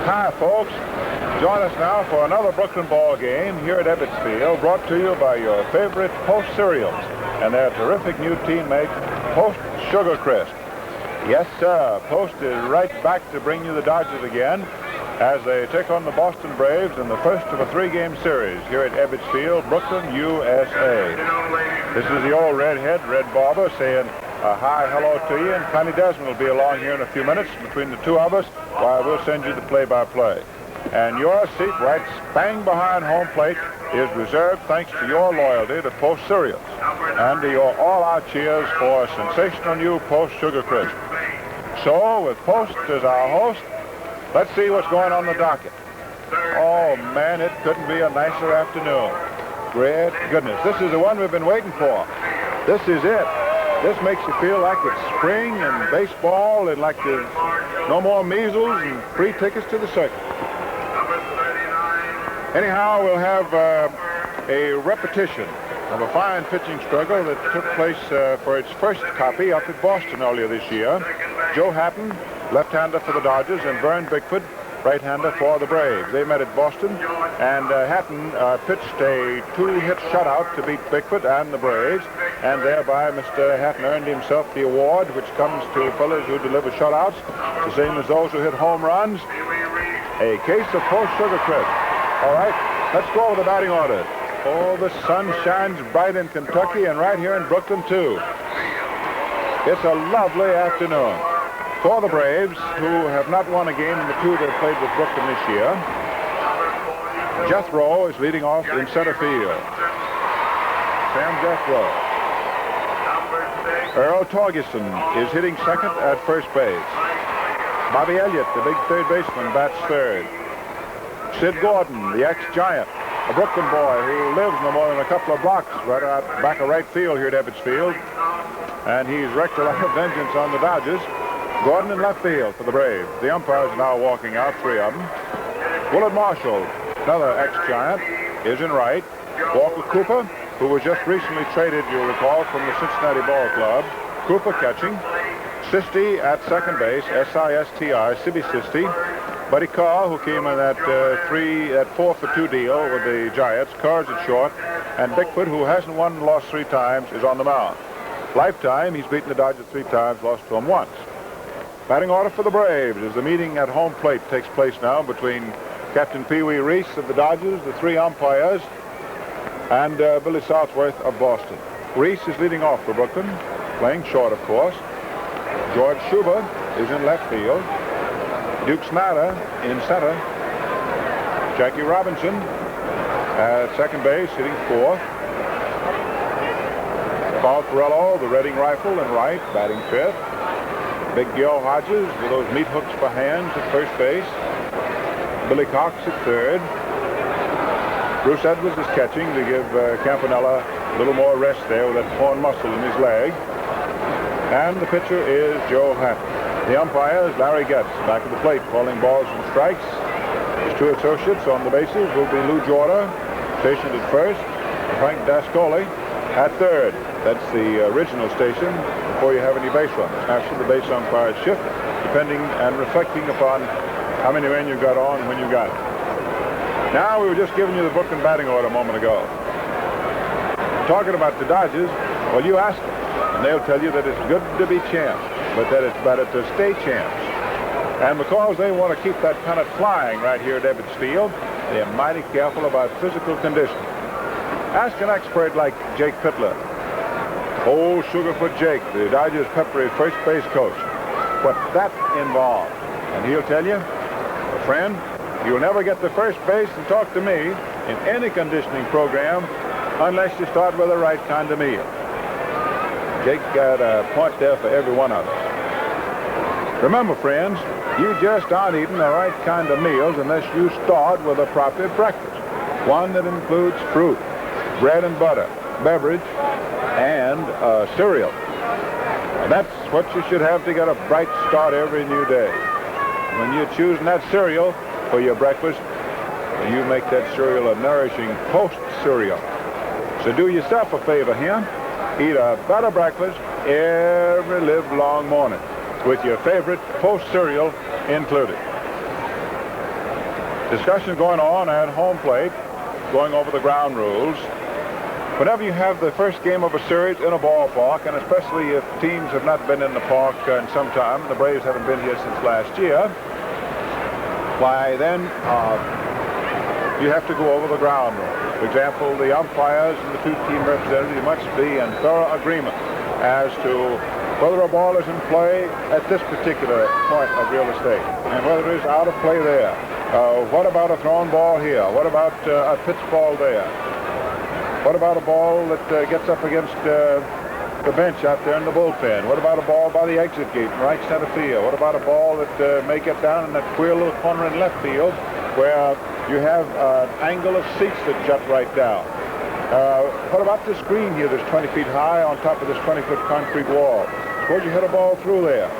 Hi, folks. Join us now for another Brooklyn ball game here at Ebbets Field, brought to you by your favorite Post cereals and their terrific new teammate, Post Sugar Crisp. Yes, sir. Post is right back to bring you the Dodgers again as they take on the Boston Braves in the first of a three-game series here at Ebbets Field, Brooklyn, USA. This is the old redhead, Red Barber, saying hi, hello to you, and Connie Desmond will be along here in a few minutes between the two of us while we'll send you the play-by-play. And your seat right bang behind home plate is reserved thanks to your loyalty to Post cereals and to your all-out cheers for sensational new Post Sugar Crisp. So, with Post as our host, let's see what's going on the docket. Oh, man, it couldn't be a nicer afternoon. Great goodness. This is the one we've been waiting for. This is it. This makes you feel like it's spring and baseball and like there's no more measles and free tickets to the circus. Anyhow, we'll have a repetition of a fine pitching struggle that took place for its first copy up at Boston earlier this year. Joe Hatton, left-hander for the Dodgers, and Vern Bickford, right-hander for the Braves. They met at Boston, and Hatton pitched a two-hit shutout to beat Bickford and the Braves, and thereby Mr. Hatton earned himself the award, which comes to fellas who deliver shutouts, the same as those who hit home runs, a case of Post Sugar Crisp. All right, let's go over the batting orders. Oh, the sun shines bright in Kentucky and right here in Brooklyn, too. It's a lovely afternoon. For the Braves, who have not won a game in the two they've played with Brooklyn this year, Jethro is leading off in center field. Sam Jethro. Earl Torgerson is hitting second at first base. Bobby Elliott, the big third baseman, bats third. Sid Gordon, the ex-Giant, a Brooklyn boy who lives no more than a couple of blocks right out back of right field here at Ebbets Field. And he's wreaked a lot of vengeance on the Dodgers. Gordon in left field for the Braves. The umpires are now walking out, three of them. Willard Marshall, another ex-Giant, is in right. Walker Cooper, who was just recently traded, you'll recall, from the Cincinnati Ball Club. Cooper catching. Sisti at second base, S-I-S-T-I, Sibby Sisti. Buddy Carr, who came in that 4-for-2 deal with the Giants. Carr's at short. And Bickford, who hasn't won and lost 3 times, is on the mound. Lifetime, he's beaten the Dodgers 3 times, lost to them once. Batting order for the Braves as the meeting at home plate takes place now between Captain Pee Wee Reese of the Dodgers, the 3 umpires, and Billy Southworth of Boston. Reese is leading off for Brooklyn, playing short, of course. George Schuber is in left field. Duke Snyder in center. Jackie Robinson at second base, hitting fourth. Paul Ferrello, the Reading Rifle, in right, batting fifth. Big Gil Hodges with those meat hooks for hands at first base. Billy Cox at third. Bruce Edwards is catching to give Campanella a little more rest there with that torn muscle in his leg. And the pitcher is Joe Hatton. The umpire is Larry Getz, back at the plate, calling balls and strikes. His 2 associates on the bases will be Lou Jorda, stationed at first, and Frank Dascoli at third. That's the original station before you have any base runners. After the base umpires shift, depending and reflecting upon how many men you got on when you got it. Now, we were just giving you the Brooklyn batting order a moment ago. Talking about the Dodgers, well, you ask them, and they'll tell you that it's good to be champs, but that it's better to stay champs. And because they want to keep that pennant flying right here at Ebbets Field, they're mighty careful about physical condition. Ask an expert like Jake Pitler. Old Sugarfoot Jake, the Dodgers Peppery first base coach, what that involves. And he'll tell you, friend, you'll never get to first base and talk to me in any conditioning program unless you start with the right kind of meal. Jake got a point there for every one of us. Remember, friends, you just aren't eating the right kind of meals unless you start with a proper breakfast. One that includes fruit, bread and butter, beverage, and cereal. And that's what you should have to get a bright start every new day. When you're choosing that cereal for your breakfast, you make that cereal a nourishing Post cereal. So do yourself a favor here. Eat a better breakfast every livelong morning with your favorite Post cereal included. Discussion going on at home plate, going over the ground rules. Whenever you have the first game of a series in a ballpark, and especially if teams have not been in the park in some time, the Braves haven't been here since last year, why then you have to go over the ground rules. For example, the umpires and the two team representatives must be in thorough agreement as to whether a ball is in play at this particular point of real estate and whether it is out of play there. What about a thrown ball here? What about a pitch ball there? What about a ball that gets up against the bench out there in the bullpen? What about a ball by the exit gate in right center field? What about a ball that may get down in that queer little corner in left field where you have an angle of seats that jut right down? What about this green here that's 20 feet high on top of this 20-foot concrete wall? Suppose you hit a ball through there.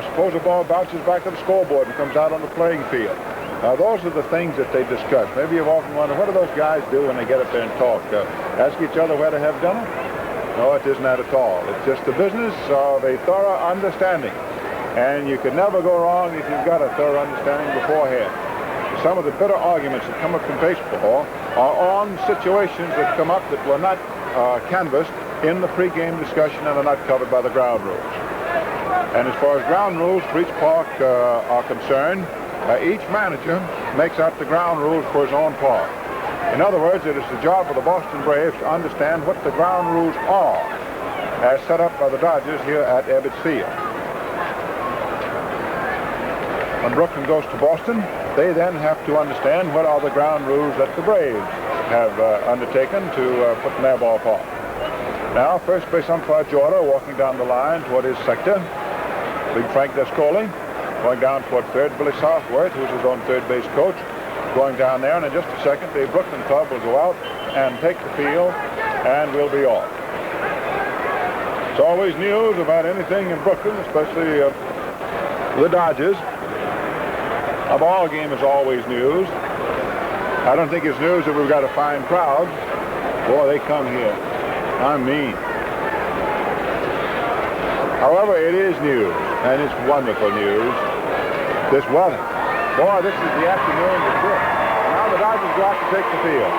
Suppose a ball bounces back to the scoreboard and comes out on the playing field. Those are the things that they discuss. Maybe you've often wondered, what do those guys do when they get up there and talk? Ask each other where to have dinner? No, it isn't that at all. It's just the business of a thorough understanding. And you can never go wrong if you've got a thorough understanding beforehand. Some of the bitter arguments that come up in baseball are on situations that come up that were not canvassed in the pregame discussion and are not covered by the ground rules. And as far as ground rules for each park are concerned, each manager makes out the ground rules for his own park. In other words, it is the job of the Boston Braves to understand what the ground rules are as set up by the Dodgers here at Ebbets Field. When Brooklyn goes to Boston, they then have to understand what are the ground rules that the Braves have undertaken to put in their ballpark. Now, first base umpire Jordan walking down the line toward his sector. Big Frank Descoli. Going down toward third, Billy Southworth, who's his own third base coach, going down there. And in just a second, the Brooklyn club will go out and take the field and we'll be off. It's always news about anything in Brooklyn, especially the Dodgers. A ball game is always news. I don't think it's news that we've got a fine crowd. Boy, they come here. I mean. However, it is news, and it's wonderful news. This weather. Boy, this is the afternoon to quit. Now the Dodgers go out to take the field.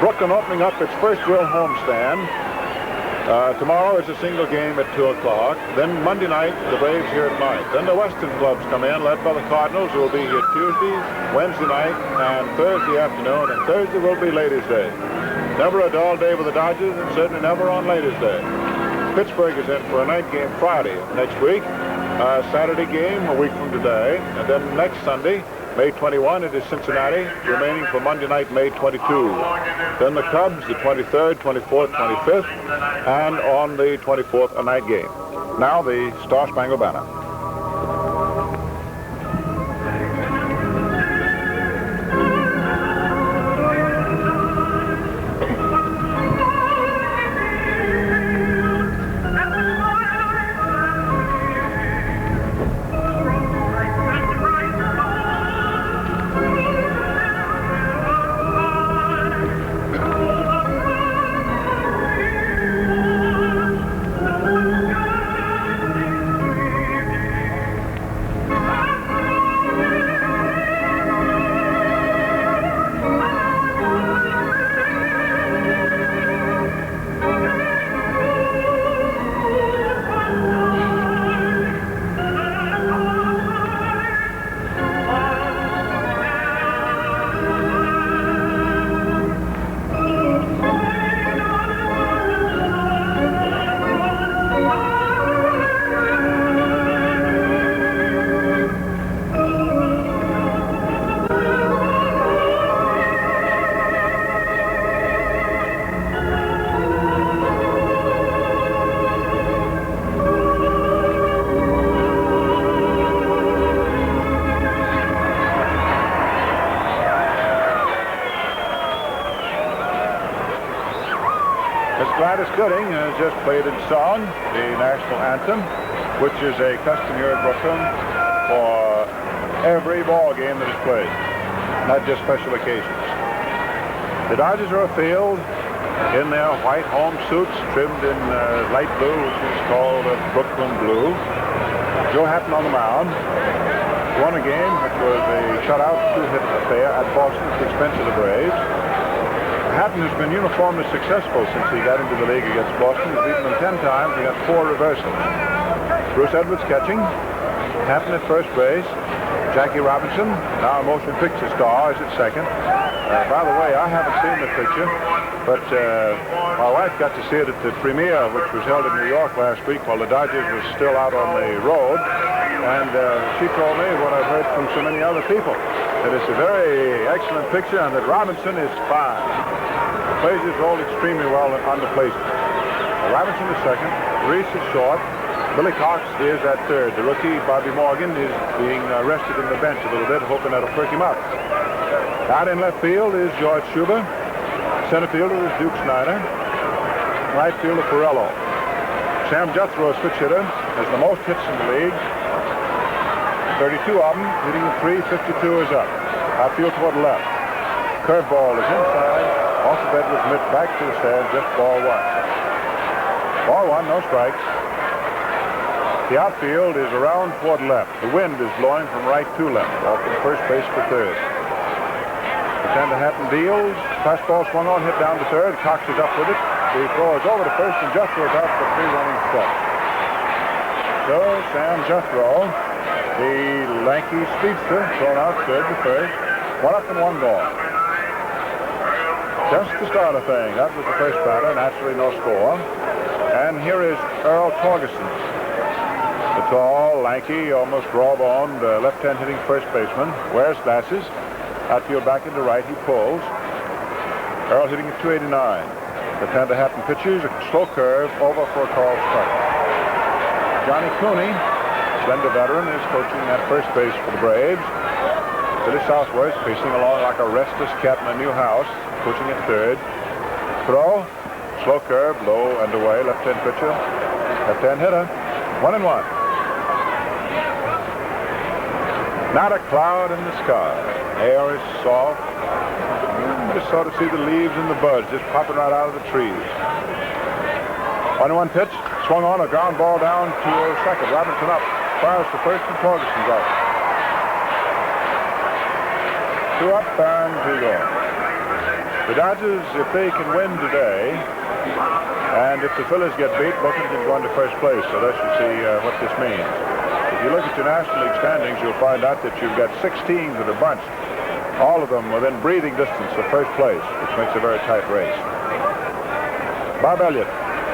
Brooklyn opening up its first real homestand. Tomorrow is a single game at 2 o'clock. Then Monday night, the Braves here at night. Then the Western clubs come in, led by the Cardinals, who will be here Tuesday, Wednesday night, and Thursday afternoon. And Thursday will be Ladies' Day. Never a dull day with the Dodgers, and certainly never on Ladies' Day. Pittsburgh is in for a night game Friday next week. Saturday game a week from today. And then next Sunday, May 21, it is Cincinnati, remaining for Monday night, May 22. Then the Cubs, the 23rd, 24th, 25th, and on the 24th, a night game. Now the Star Spangled Banner. Gladys Gooding has just played its song, the national anthem, which is a custom here at Brooklyn for every ball game that is played, not just special occasions. The Dodgers are afield. in their white home suits trimmed in light blue, which is called Brooklyn blue. Joe Hatton on the mound. Won a game which was a shutout two-hit affair at Boston at the expense of the Braves. Hatton has been uniformly successful since he got into the league against Boston. He's beaten them 10 times. He got 4 reversals. Bruce Edwards catching. Hatton at first base. Jackie Robinson, now a motion picture star, is at second. By the way, I haven't seen the picture, but my wife got to see it at the premiere, which was held in New York last week while the Dodgers were still out on the road. And she told me what I've heard from so many other people, that it's a very excellent picture and that Robinson is fine. The plays is rolled extremely well on the plate. Robinson is second, Reese is short, Billy Cox is at third. The rookie, Bobby Morgan, is being rested in the bench a little bit, hoping that'll perk him up. Out in left field is George Schuber. Center fielder is Duke Snyder. Right fielder, Pirello. Sam Jethro, a switch hitter, has the most hits in the league. 32 of them, hitting a 352 is up. Outfield toward the left. Curveball is inside. Off of Edwards' mitt, back to the stand, just ball one. Ball one, no strikes. The outfield is around toward left. The wind is blowing from right to left, off from first base to third. Pretend Hatton deals. Fastball swung on, hit down to third. Cox is up with it. The throw is over to first, and Jethro's out for 3 running steps. So Sam Jethro, the lanky speedster, thrown out third to first. 1 up and 1 gone. Just to start a thing. That was the first batter, naturally no score. And here is Earl Torgerson. The tall, lanky, almost raw-boned, left-hand hitting first baseman. Wears glasses. Outfield back into right. He pulls. Earl hitting at 289. Left-hander Hatton pitches. A slow curve over for a call strike. Johnny Cooney, slender veteran, is coaching at first base for the Braves. Billy Southworth pacing along like a restless cat in a new house, coaching at third. Throw. Slow curve, low and away. Left-hand pitcher. Left-hand hitter. 1-1. Not a cloud in the sky. Air is soft. You just sort of see the leaves and the buds just popping right out of the trees. 1-1 pitch. Swung on, a ground ball down to second. Robinson up. Fires to first, and Torgerson's out. 2 up and 2 gone. The Dodgers, if they can win today, and if the Phillies get beat, Buckner can go into first place. So let's see what this means. If you look at your National League standings, you'll find out that you've got 6 teams that are bunched, all of them within breathing distance of first place, which makes a very tight race. Bob Elliott,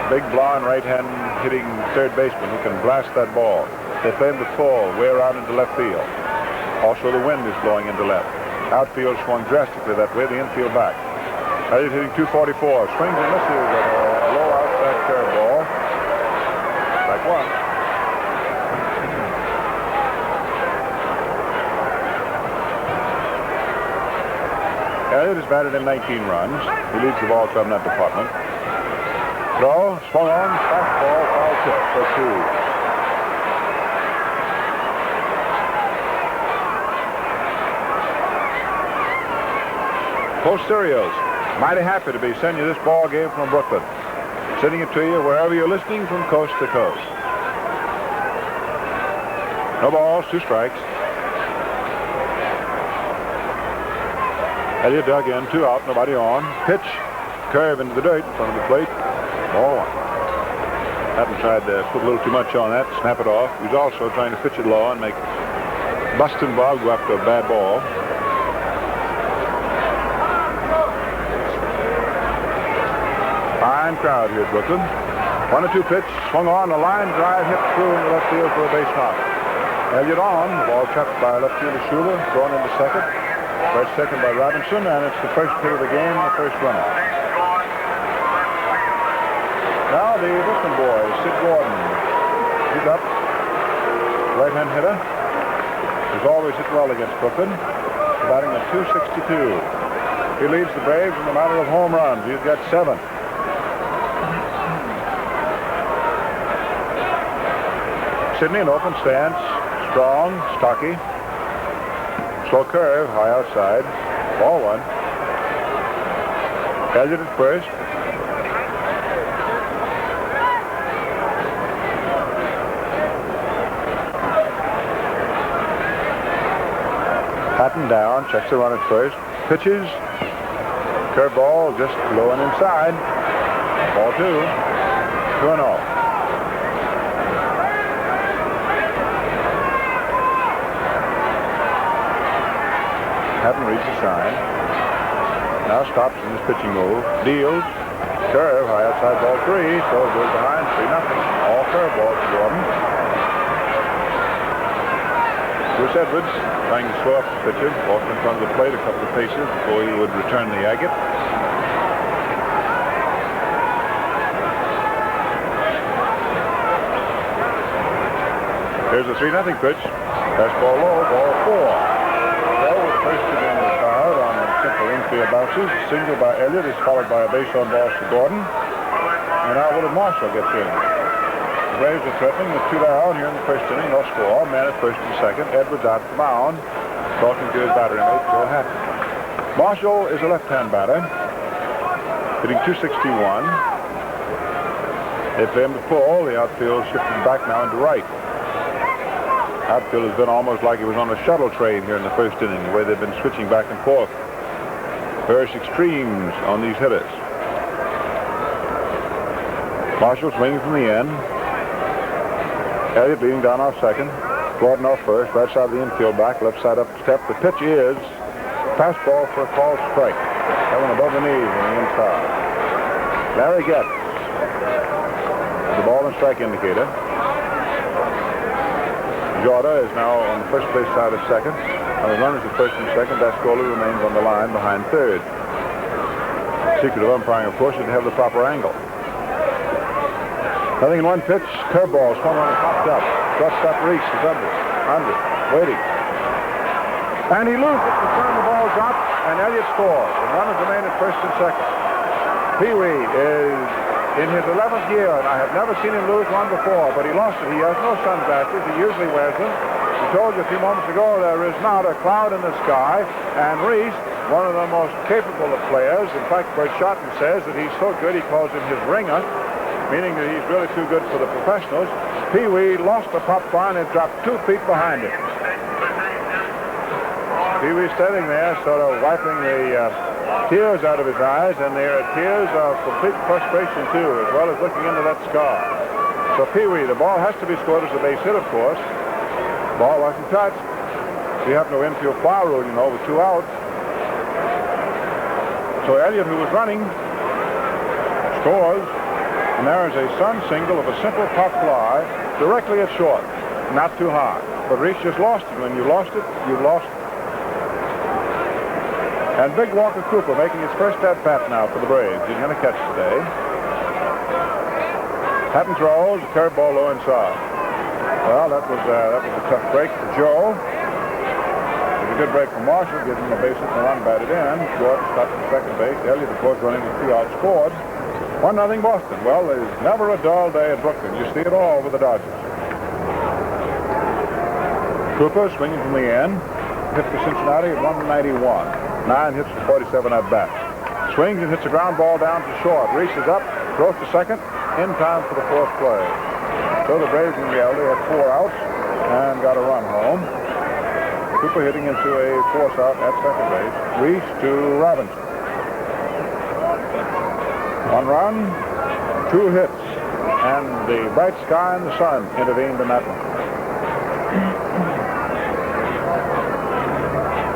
big blonde right-hand hitting third baseman who can blast that ball. They play him to full, way around into left field. Also, the wind is blowing into left. Outfield swung drastically that way, the infield back. Elliott hitting 244. Swings and misses at a low outside curveball. Strike 1. Elliott has batted in 19 runs. He leads the ball club in that department. Throw, swung on, fastball, foul tip for 2. Post Serials, mighty happy to be sending you this ball game from Brooklyn. Sending it to you wherever you're listening from coast to coast. No balls, 2 strikes. Elliott dug in, 2 out, nobody on. Pitch, curve into the dirt in front of the plate. Ball 1. Hatton tried to put a little too much on that, snap it off. He was also trying to pitch it low and make Bustin' Bob go after a bad ball. Fine crowd here at Brooklyn. 1-2 pitch, swung on, a line drive, hit through in the left field for a base knock. Elliott on, the ball trapped by left fielder Schuler, thrown into second. Right second by Robinson, and it's the first hit of the game, the first runner. Now the Brooklyn boys, Sid Gordon. He's up. Right-hand hitter. He's always hit well against Brooklyn. Batting at 262. He leads the Braves in the matter of home runs. He's got 7. Sidney in open stance. Strong, stocky. Slow curve, high outside. Ball 1. Elliott at first. down, checks the run at first, pitches, curveball just low and inside. Ball 2, 2-0. Hatton reads the sign. Now stops in his pitching move. Deals. Curve high outside, ball 3. So it goes behind 3-0. All curveballs to Gordon. Bruce Edwards trying to slow up the pitcher. Walked in front of the plate a couple of paces before he would return the agate. Here's a 3-0 pitch. Fastball low, ball 4. Bell was hoisted in the crowd on simple infield bounces. Single by Elliott is followed by a base on balls to Gordon. And now Willard Marshall gets in. The Braves are threatening with 2 down here in the first inning. No score. Man at first and second. Edwards out the mound. Talking to his battery mate, Joe Hatton. Marshall is a left-hand batter, hitting .261. They play him to pull. The outfield shifted back now into right. Outfield has been almost like he was on a shuttle train here in the first inning, the way they've been switching back and forth. Various extremes on these hitters. Marshall swinging from the end. Elliott leading down off second. Gordon off first. Right side of the infield back. Left side up step. The pitch is fastball for a called strike. That one above the knees on the inside. Larry Getz. The ball and strike indicator. Jorda is now on the first base side of second. On the runners at first and second, Dascola remains on the line behind third. Secret of umpiring, of course, is to have the proper angle. Nothing in one pitch. Curveball swung on and popped up. Shortstop Reese is under, waiting. And he loses it to turn the ball drop, and Elliott scores. And runners remain at first and second. Pee Wee is in his 11th year, and I have never seen him lose one before, but he lost it. He has no sunglasses. He usually wears them. He told you a few moments ago there is not a cloud in the sky, and Reese, one of the most capable of players, in fact, Bert Shotton says that he's so good he calls him his ringer, meaning that he's really too good for the professionals. Pee Wee lost the pop fly and dropped 2 feet behind him. Pee Wee standing there, sort of wiping the tears out of his eyes, and they are tears of complete frustration too, as well as looking into that scar. So Pee Wee, the ball has to be scored as a base hit, of course. Ball wasn't touched. We have no infield foul rule, you know, with 2 outs. So Elliott, who was running, scores, and there is a Sun single of a simple pop fly directly at short, not too high. But Reese just lost it. When you lost it, you lost it. And Big Walker Cooper making his first at-bat now for the Braves. He's going to catch today. Hatton throws, a curveball low inside. Well, that was a tough break for Joe. It was a good break for Marshall, gives him a base hit and a run batted in. Gordon stopped at second base. Elliott, of course, running with 2 outs, scored. 1-0 Boston. Well, there's never a dull day at Brooklyn. You see it all with the Dodgers. Cooper swinging from the end. Hit for Cincinnati at 191. 9 hits for 47 at bat. Swings and hits a ground ball down to short. Reese is up, throws to second, in time for the 4th play. So the Braves in reality had 4 outs and got a run home. Cooper hitting into a force out at second base. Reese to Robinson. 1 run, 2 hits, and the bright sky and the sun intervened in that one.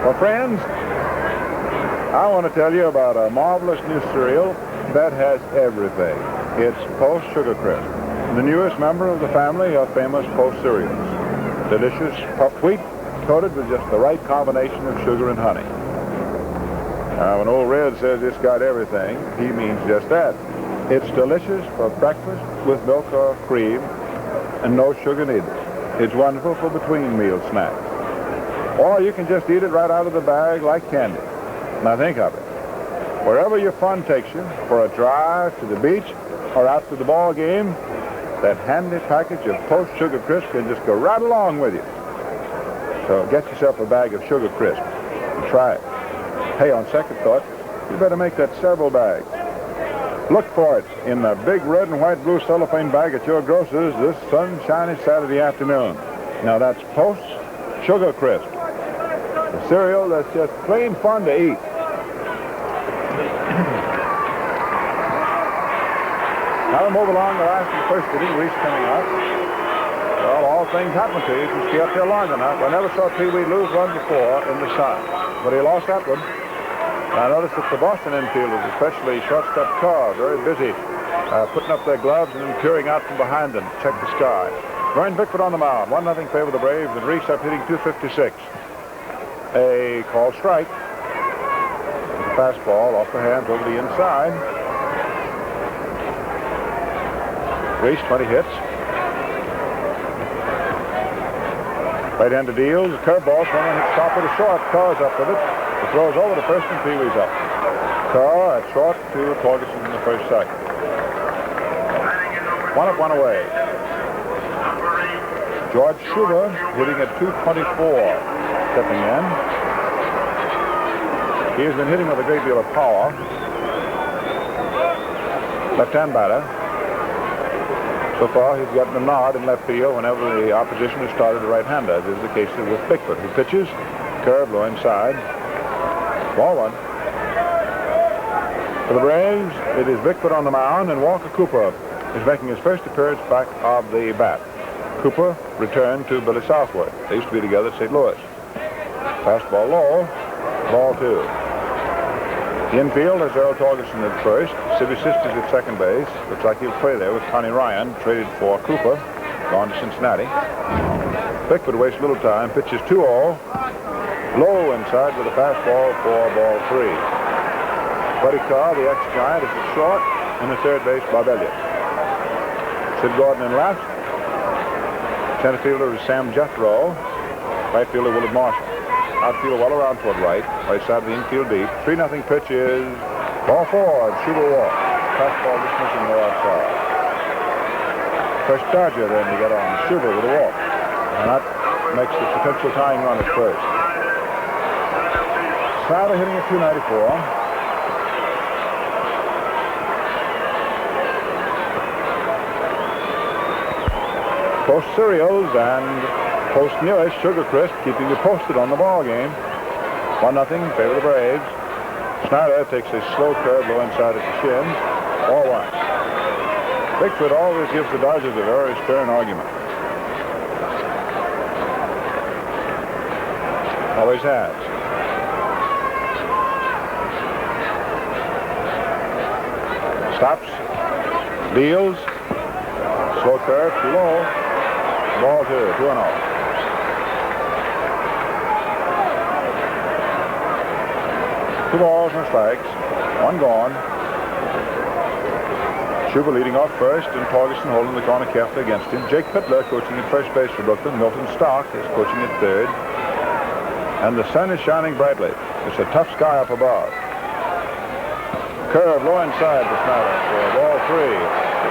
Well, friends, I want to tell you about a marvelous new cereal that has everything. It's Post Sugar Crisp, the newest member of the family of famous Post cereals. Delicious puffed wheat coated with just the right combination of sugar and honey. Now, when Old Red says it's got everything, he means just that. It's delicious for breakfast with milk or cream and no sugar needed. It's wonderful for between meal snacks. Or you can just eat it right out of the bag like candy. Now think of it. Wherever your fun takes you, for a drive to the beach or out to the ball game, that handy package of Post Sugar Crisp can just go right along with you. So get yourself a bag of Sugar Crisp and try it. Hey, on second thought, you better make that several bags. Look for it in the big red and white blue cellophane bag at your grocer's this sunshiny Saturday afternoon. Now that's Post Sugar Crisp. The cereal that's just plain fun to eat. Now we move along the last of the first inning. Reese coming up. Well, all things happen to you if you stay up there long enough. I never saw Pee Wee lose one before in the sun, but he lost that one. I noticed that the Boston infielders, especially shortstop Carr, very busy putting up their gloves and then peering out from behind them to check the sky. Vern Bickford on the mound. 1-0 favor of the Braves, and Reese up hitting .256. A called strike. Fastball off the hands over the inside. Reese, 20 hits. Right-hander deals. A curveball. Someone hits top of the short. Carr's up with it. He throws over the first and Pee Wee's up. Carr at short to Torgerson in the first cycle. 1 up, 1 away. George Schuber hitting at .224, stepping in. He has been hitting with a great deal of power. Left-hand batter. So far, he's gotten a nod in left field whenever the opposition has started a right-hander, as is the case with Bickford, who pitches. Curve low inside. Ball 1. For the Braves, it is Bickford on the mound, and Walker Cooper is making his first appearance back of the bat. Cooper returned to Billy Southworth. They used to be together at St. Louis. Fastball low. Ball 2. The infield has Earl Torgerson at first. Sibby Sisters at second base. Looks like he'll play there with Connie Ryan, traded for Cooper, gone to Cincinnati. Bickford wastes little time, pitches 2-0. Low inside with a fastball for ball 3. Buddy Carr, the ex-Giant, is at short, and the third base, Bob Elliott. Sid Gordon in left. Center fielder is Sam Jethro. Right fielder Willard Marshall. Outfielder well around toward right. Right side of the infield deep. 3-0 pitch is ball 4. Schuber walk. Fastball dismissing the outside. First Dodger then to get on Schuber with a walk. And that makes the potential tying run at first. Snyder hitting at .294. Post cereals and post nearest Sugar Crisp, keeping you posted on the ball game. 1-0 favor the Braves. Snyder takes a slow curve low inside at the shins. Ball 1. Bickford always gives the Dodgers a very stern argument. Always has. Stops. Deals. Slow curve too low. Ball 2, 2-0. 2 balls and strikes. 1 gone. Schuber leading off first, and Torgerson holding the corner carefully against him. Jake Pittler coaching at first base for Brooklyn. Milton Stark is coaching at third. And the sun is shining brightly. It's a tough sky up above. Curve low inside for Snyder for ball 3.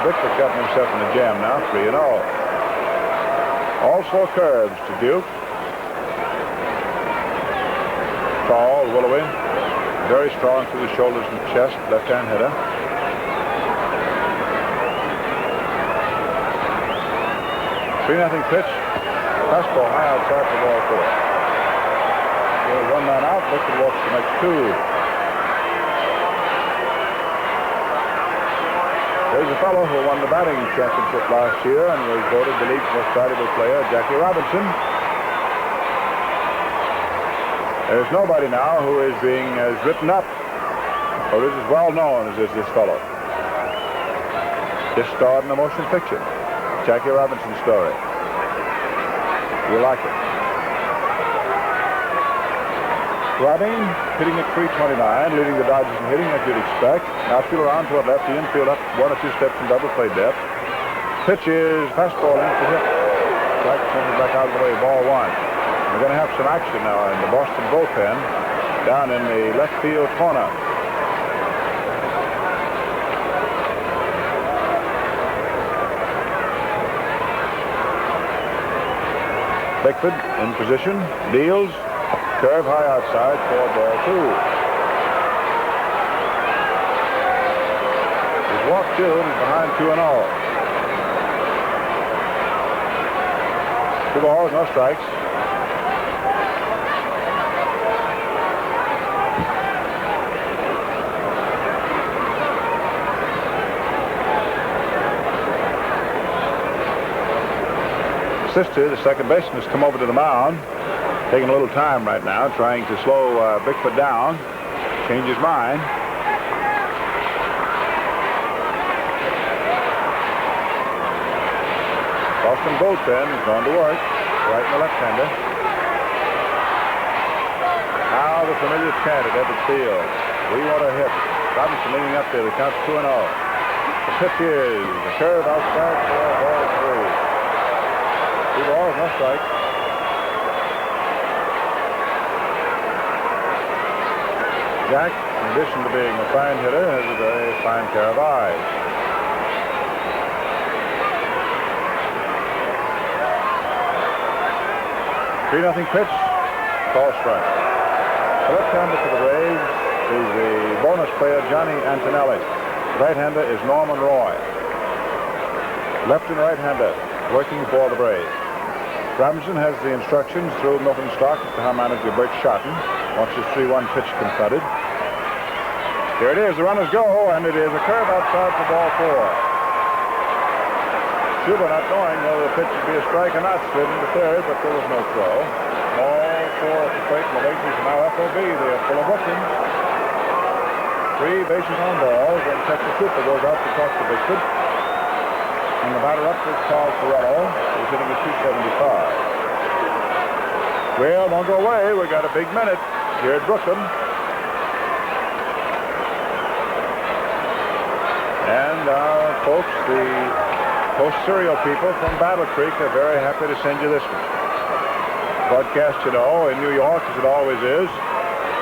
Bickford's gotten himself in a jam now, 3-0. Also curves to Duke. Tall, willowy, very strong through the shoulders and chest, left-hand hitter. .3-0 pitch. Fastball high outside for ball 4. There's 1 man out. Bickford walks the next 2. There's a fellow who won the batting championship last year and was voted the league's most valuable player, Jackie Robinson. There's nobody now who is being as written up or is as well known as is this fellow. Just starred in a motion picture. Jackie Robinson's story. You like it. Robbing, hitting at .329, leading the Dodgers in hitting as you'd expect. Outfield around toward left, the infield up 1 or 2 steps in double play depth. Pitch is fastball in for hit. Strike sends it back out of the way, ball 1. We're going to have some action now in the Boston bullpen down in the left field corner. Bickford in position, deals. Curve high outside for ball 2. He's walked 2 and he's behind 2-0. 2 balls, no strikes. sister, the second baseman, has come over to the mound. Taking a little time right now, trying to slow Bickford down. Change his mind. Boston bullpen has gone to work. Right and the left-hander. Now the familiar chant at Ebbets Field. We want a hit. Robinson leaning up there. The count's 2-0. The pitch is a curve outside for ball 3. 2 balls, no strike. Jack, in addition to being a fine hitter, has a very fine pair of eyes. 3-0 pitch, call strike. The left-hander for the Braves is the bonus player Johnny Antonelli. The right-hander is Norman Roy. Left and right-hander working for the Braves. Robinson has the instructions through Milton Stark as to how manager Bert Shotton wants his 3-1 pitch confronted. Here it is, the runners go, and it is a curve outside for ball 4. Schuber, not knowing whether the pitch would be a strike or not, slid into third, but there was no throw. Ball 4 at the plate, and the bases are now FOB. They are full of Brookings. 3 bases on balls, and Texas Cooper goes out to talk to Bickford. And the batter up is Carl Torello, who's hitting at 275. Well, don't go away. We've got a big minute here at Brooklyn. And folks, the post-serial people from Battle Creek are very happy to send you this one. Broadcast, you know, in New York, as it always is,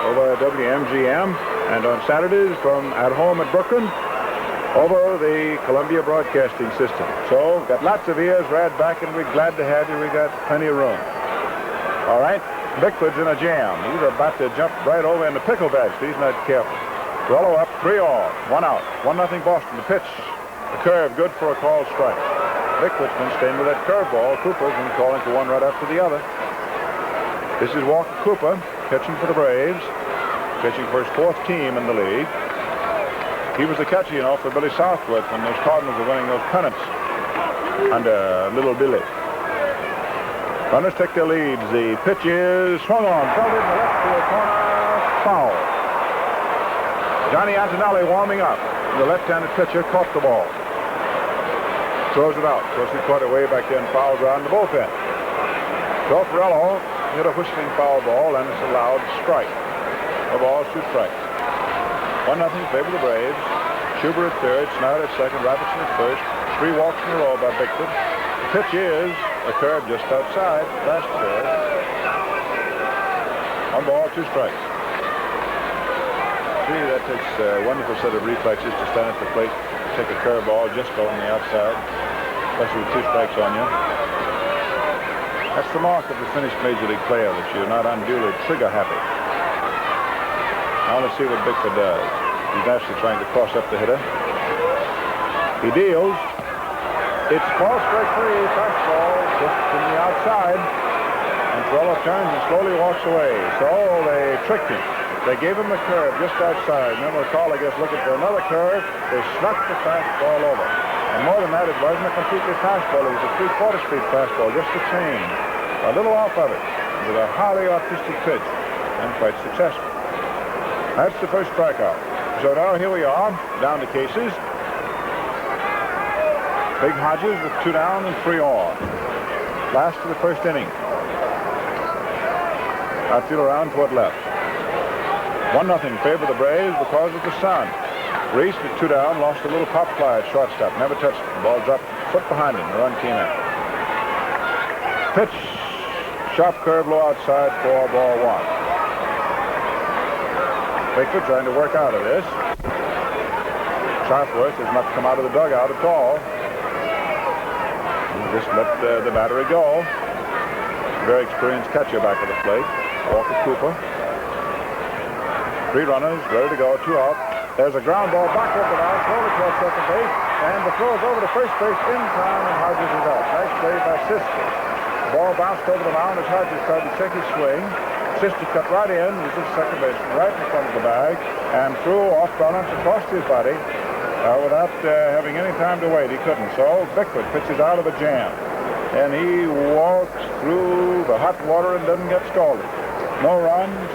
over WMGM, and on Saturdays from at home at Brooklyn, over the Columbia Broadcasting System. So, got lots of ears right back, and we're glad to have you. We got plenty of room. All right, Bickford's in a jam. He's about to jump right over in the pickle bag. He's not careful. Rollo up, 3-all, 1 out, 1-0 Boston. The pitch. The curve, good for a called strike. Bickford's been staying with that curveball. Cooper's been calling for one right after the other. This is Walker Cooper, pitching for the Braves, pitching for his 4th team in the league. He was the catcher, you know, for Billy Southworth when those Cardinals were winning those pennants under Little Billy. Runners take their leads. The pitch is swung on, belted in the left field corner, foul. Johnny Antonelli warming up. The left-handed pitcher caught the ball. Throws it out. Of course, he caught it way back in, foul ground in the bullpen. Torello hit a whistling foul ball, and it's a loud strike. The ball's 2 strikes. 1-0 favor the Braves. Schuber at third, Snyder at second, Robertson at first. 3 walks in a row by Bickford. The pitch is a curve just outside. Fast curve. 1 ball, 2 strikes. See, that takes a wonderful set of reflexes to stand at the plate, take a curveball just on the outside, especially with 2 strikes on you. That's the mark of the finished Major League player, that you're not unduly trigger happy. Now let's see what Bickford does. He's actually trying to cross up the hitter. He deals. It's ball strike 3, fastball just from the outside. And Torello turns and slowly walks away. So they tricked him. They gave him a curve just outside. Remember, McCall, I guess, looking for another curve. They snuck the fastball over. And more than that, it wasn't a completely fastball. It was a 3/4 speed fastball, just a change. A little off of it, with a highly artistic pitch, and quite successful. That's the first strikeout. So now here we are, down to cases. Big Hodges with 2 down and 3 on. Last of the first inning. Outfield around toward left. 1-0 favor the Braves because of the sun. Reese with 2 down, lost a little pop fly at shortstop. Never touched it. The ball dropped a foot behind him. The run came in. Pitch. Sharp curve low outside for ball 1. Bickford trying to work out of this. Southworth has not come out of the dugout at all. He just let the battery go. Very experienced catcher back at the plate. Walker Cooper. 3 runners, ready to go, 2 out. There's a ground ball back over the line, slowly towards second base, and the throw is over to first base in time, and Hodges is out. Nice play by Sister. The ball bounced over the mound as Hodges tried to check his swing. Sister cut right in, was at second base, right in front of the bag, and threw off balance across his body without having any time to wait. He couldn't. So Bickford pitches out of a jam. and he walks through the hot water and doesn't get scalded. No runs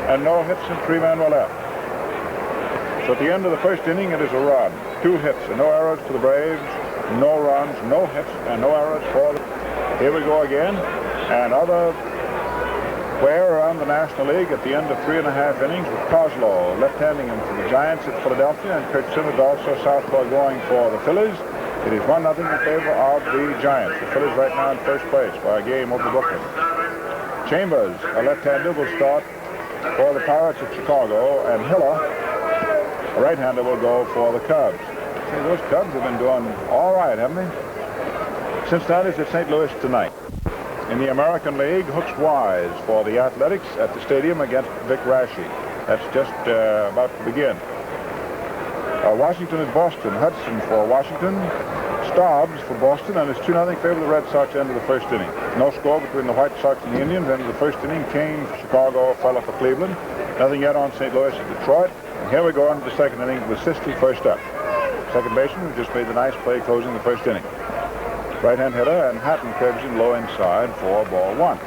and no hits, and 3 men were left. So at the end of the first inning, it is a run, 2 hits, and no errors for the Braves, no runs, no hits, and no errors for the... Here we go again. Another player around the National League at the end of 3.5 innings with Kozlov left-handing him for the Giants at Philadelphia, and Kurt Simmons also southpaw going for the Phillies. It is 1-0 in favor of the Giants. The Phillies right now in first place by a game over Brooklyn. Chambers, a left-hander, will start for the Pirates of Chicago, and Hiller, a right-hander, will go for the Cubs. See, those Cubs have been doing all right, haven't they? Cincinnati's at St. Louis tonight. In the American League, Hooks Wise for the Athletics at the stadium against Vic Raschi. That's just about to begin. Washington is Boston. Hudson for Washington. Stobbs for Boston, and it's 2-0 favor of the Red Sox end of the first inning. No score between the White Sox and the Indians. End of the first inning. Kane for Chicago, Feller for Cleveland. Nothing yet on St. Louis and Detroit. And here we go into the second inning with Sisti first up. Second baseman who just made the nice play closing the first inning. Right-hand hitter, and Hatton curves him low inside for ball 1.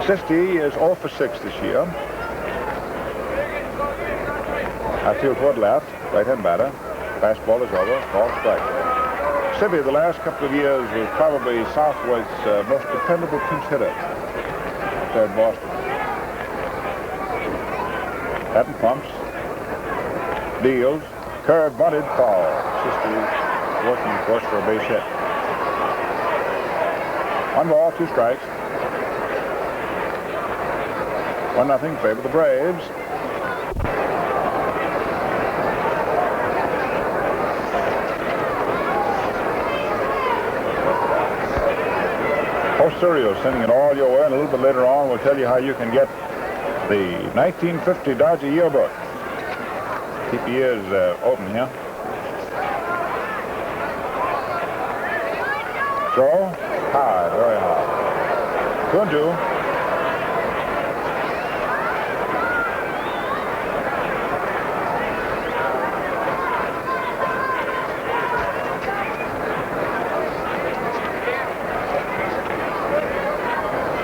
Sisti is 0 for 6 this year. Outfield toward left, right-hand batter. Fastball is over, ball strike. Sibby, the last couple of years, was probably Southwest's most dependable pinch hitter there at Boston. Hatton pumps, deals, curve, bunted, foul. Sisti working, of course, for a base hit. 1 ball, 2 strikes. 1-0 favor the Braves. Osorio sending it all your way, and a little bit later on we'll tell you how you can get the 1950 Dodger yearbook. Keep your ears open here. Throw, high, very high. 2-2.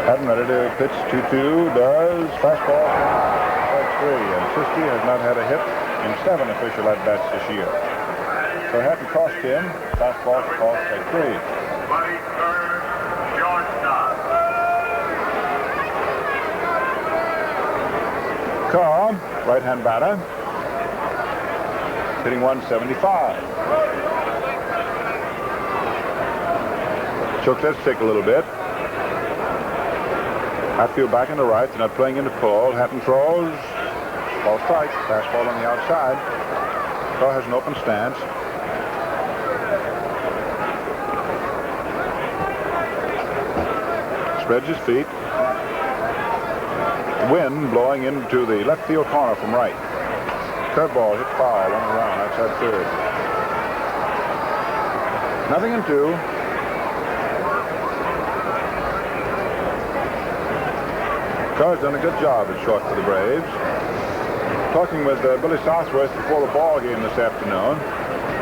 Hatton ready to pitch 2-2, does. Fastball, strike 3. And Sisti has not had a hit in 7 official at-bats this year. So Hatton cost him. Fastball for call, strike 3. Carr, right-hand batter, hitting 175. Choked that stick a little bit. Outfield back into right, they're not playing into pull. Hatton throws, ball strike, fastball on the outside. Carr has an open stance. Spreads his feet. Wind blowing into the left field corner from right. Curveball hit foul, 1 around outside third. 0-2. Carr's done a good job at short for the Braves. Talking with Billy Southwest before the ball game this afternoon,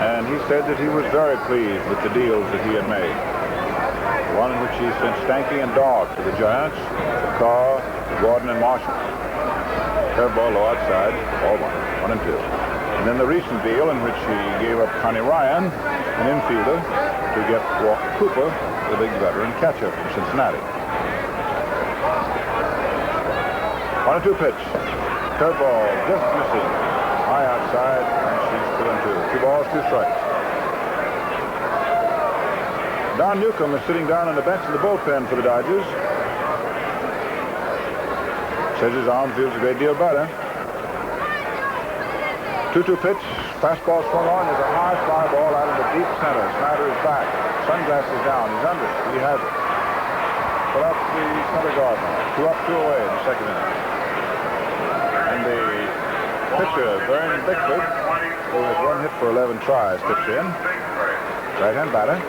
and he said that he was very pleased with the deals that he had made. One in which he sent Stanky and Dog to the Giants, Carr, Gordon, and Marshall. Curveball low outside, ball 1, 1-2. And then the recent deal in which he gave up Connie Ryan, an infielder, to get Walker Cooper, the big veteran catcher from Cincinnati. 1-2 pitch. Curveball just missing. High outside, and she's 2-2. 2 balls, 2 strikes. Don Newcomb is sitting down on the bench in the bullpen for the Dodgers. Says his arm feels a great deal better. 2-2 pitch. Fastball swung on. There's a high fly ball out of the deep center. Snyder is back. Sunglasses down. He's under it. He has it. Put up the center guard. 2 up, 2 away in the second inning. And the pitcher, Vern Bickford, who has 1 hit for 11 tries, steps in. Right-hand batter.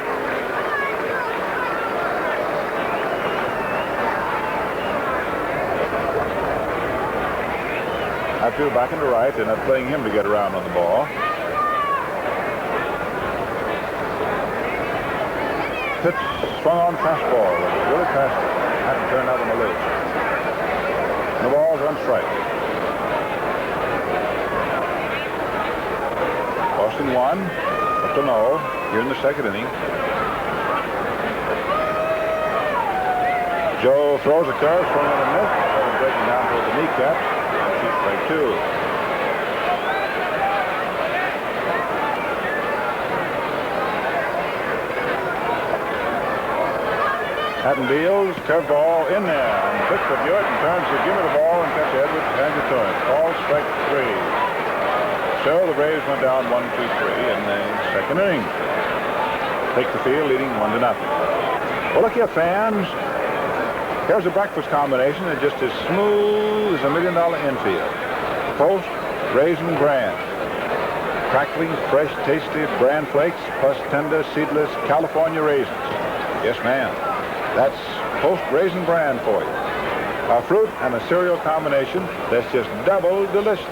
Outfield back into right, and not playing him to get around on the ball. Pitch swung on fastball. It was really fast. Hadn't turned out on the loose. And the ball's on strike. Boston won. Up to 0 here in the second inning. Joe throws a curve, swung on a miss. Breaking down toward the kneecaps. And she's strike 2. Hatton deals, curveball in there. And Bickford knew it and turns to give it the ball and catch Edwards, hands it to him. Ball strike 3. So the Braves went down 1-2-3 in the second inning. Take the field, leading 1-0. Well, look here, fans. Here's a breakfast combination that's just as smooth as $1 million infield. Post Raisin Bran. Crackling, fresh, tasty bran flakes plus tender, seedless California raisins. Yes, ma'am. That's Post Raisin Bran for you. A fruit and a cereal combination that's just double delicious.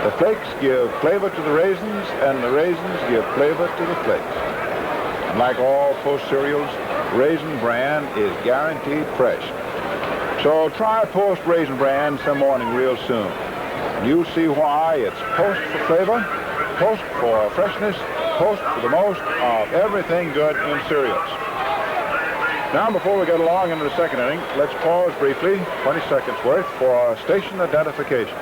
The flakes give flavor to the raisins, and the raisins give flavor to the flakes. And like all Post cereals, Raisin Bran is guaranteed fresh. So try Post Raisin Bran some morning real soon. And you'll see why it's Post for flavor, Post for freshness, Post for the most of everything good in cereals. Now, before we get along into the second inning, let's pause briefly, 20 seconds worth, for station identification.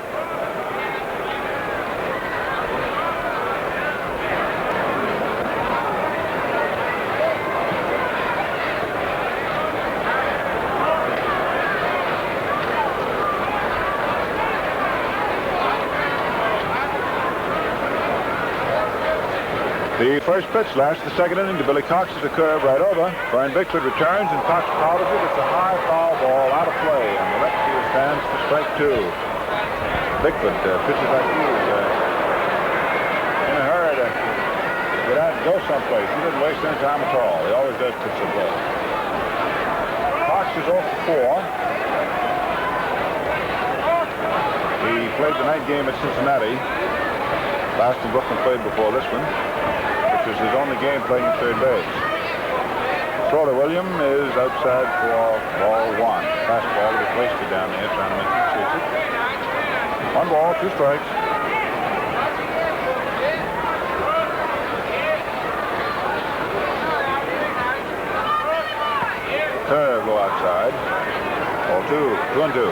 The first pitch last the second inning to Billy Cox is a curve right over. Brian Bickford returns and Cox powders it. It's a high foul ball out of play, and the left field stands for strike 2. Bickford pitches like he was in a hurry to get out and go someplace. He didn't waste any time at all. He always does pitch so well. Cox is 0 for 4. He played the night game at Cincinnati. Last in Brooklyn played before this one. This is his only game playing third base. Schroeder William is outside for ball 1. Fastball to place it down there, trying to make him chase it. 1 ball, 2 strikes. Curve low outside. Ball 2, 2-2.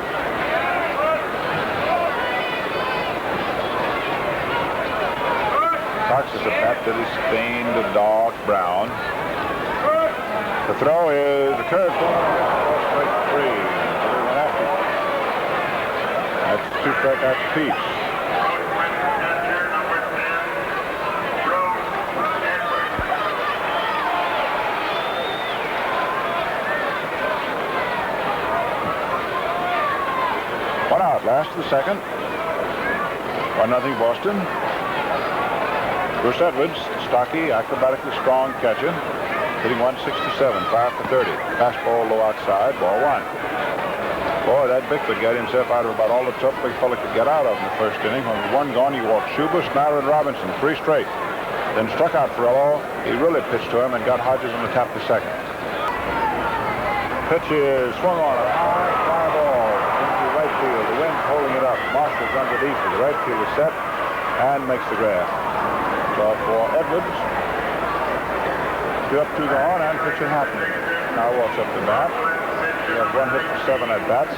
Cox is a bat that is stained a dark brown. The throw is a curve strike 3. That's 2 strikeouts apiece. One out, last of the second. 1-0 Boston. Bruce Edwards, stocky, acrobatically strong catcher, hitting 167, 5 for 30. Fastball low outside, ball 1. Boy, that Bickford got himself out of about all the trouble big fella could get out of in the first inning. When with 1 gone, he walked Schuber, Snyder, and Robinson, 3 straight. Then struck out Ferrello. He really pitched to him and got Hodges on the top of the second. Pitch is swung on a high fly ball into right field. The wind's holding it up. Marshall's underneath it. The right field is set and makes the grab. So for Edwards, 2 up, 2 gone, and pitcher happening. Now walks up to bat. He has 1 hit for 7 at bats.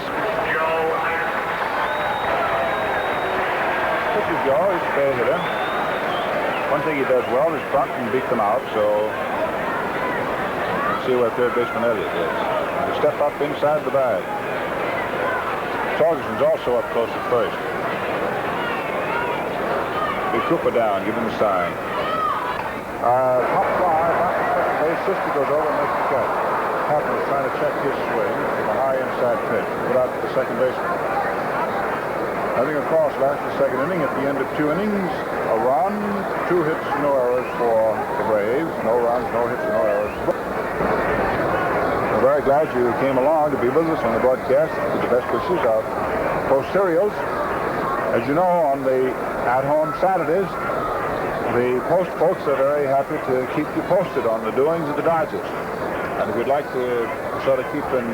Pitches Joe. He's a fair hitter. One thing he does well is bunt and beat them out. So let's see where third baseman Elliott is. He step up inside the bag. Torgerson's also up close at first. Big Cooper down, give him the sign. Pop fly, back to second base. Sister goes over and makes the catch. Hatton is trying to check his swing with a high inside pitch. Put out to the second baseman. Nothing across last the second inning. At the end of 2 innings, a run, 2 hits, no errors for the Braves. No runs, no hits, no errors. We're very glad you came along to be with us on the broadcast with the best wishes of Post Cereals. As you know, on the at-home Saturdays, The Post folks are very happy to keep you posted on the doings of the Dodgers. And if you'd like to sort of keep in